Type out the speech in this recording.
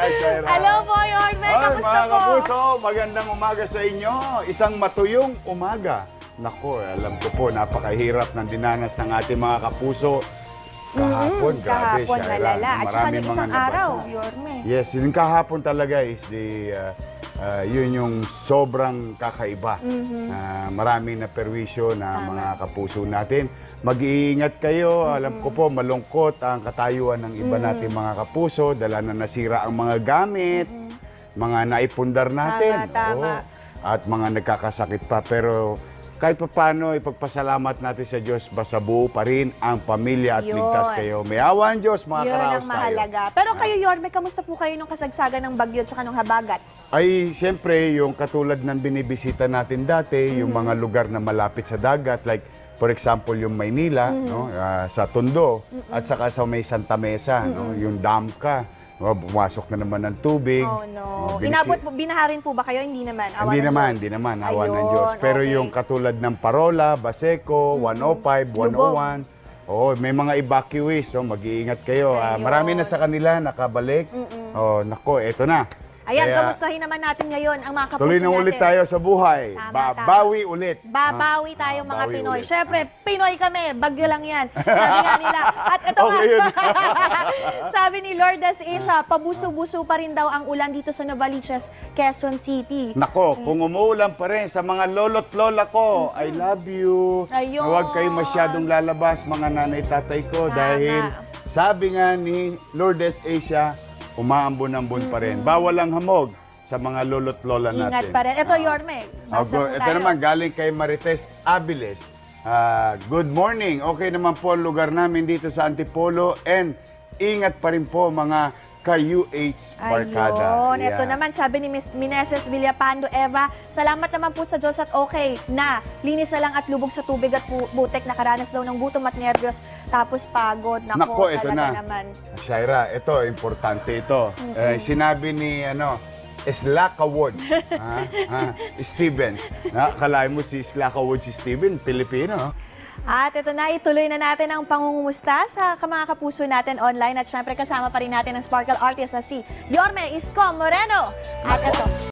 Hi, Shaira. Hello po, Yorme. Ay, Kamusta mga po? kapuso, magandang umaga sa inyo. Isang matuyong umaga. Nako, alam ko po, napakahirap ng dinanas ng ating mga kapuso. Kahapon, grabe, Kahapon, Shaira. malala. At saka Maraming nung mga isang nabasa. araw, Yorme. Yes, yung kahapon talaga is yun yung sobrang kakaiba. Maraming na perwisyo na mga kapuso natin. Mag-iingat kayo. Alam ko po, malungkot ang katayuan ng iba nating mga kapuso. Dala na nasira ang mga gamit, mga naipundar natin. Tama. Oo. At mga nagkakasakit pa. Pero kahit pa paano, ipagpasalamat natin sa Diyos, basta buo pa rin ang pamilya at Yun. ligtas kayo. May awa ang Diyos, mga Yun karaos ang tayo. mahalaga. Pero kayo, Yorme, kamusta po kayo nung kasagsagan ng bagyo at saka nung habagat? Ay, siyempre, yung katulad ng binibisita natin dati, yung mga lugar na malapit sa dagat, like, for example, yung Maynila, no, sa Tondo, at saka sa may Santa Mesa, no, yung Damka, no, pumasok na naman ng tubig. Oh, no. binisi- Inabot po, binaharin po ba kayo? Hindi naman. Awa ng Diyos. Hindi naman, awa ng Ayun, Diyos. Pero okay. yung katulad ng Parola, Baseco, 105, 101, may mga evacuees, no, mag-iingat kayo. Ayun. Marami na sa kanila nakabalik. Oh, nako, eto na. Ayan, Kaya, kamustahin naman natin ngayon ang mga kapuso tuloy na ulit natin. tayo sa buhay. Tama. Bawi ulit. Babawi tayo mga bawi Pinoy. ulit. Siyempre, Pinoy kami, bagyo lang yan. Sabi nga nila. At ito Okay yun. sabi ni Lourdes Asia, pabuso-buso pa rin daw ang ulan dito sa Novaliches, Quezon City. Nako, kung umuulan pa rin sa mga lolo't lola ko, I love you. Ayun. Huwag kayo masyadong lalabas, mga nanay tatay ko, Tama. dahil sabi nga ni Lourdes Asia, umaambon-ambon pa rin. Bawal ang hamog sa mga lolo't lola natin. Ingat pa rin. Ito, Yorme. Basa mo Ito tayo. naman, galing kay Marites Abiles. Good morning. Okay naman po ang lugar namin dito sa Antipolo, and ingat pa rin po mga ka-UH Barkada. Ayun. Yeah. Ito naman, sabi ni Miss Mineses Villapando Eva, salamat naman po sa Diyos at okay na. Linis na lang at lubog sa tubig at butek, nakaranas daw ng gutom at nervyos, tapos pagod. Nako, ito talaga na. naman. Shaira, ito, importante ito. Sinabi ni Slaka Woods, Stevens. Akalain mo si Slaka Woods si Steven, Pilipino. At ito na, ituloy na natin ang pangungumusta sa mga kapuso natin online. At syempre kasama pa rin natin ang Sparkle Artist na si Yorme Isko Moreno. At ito.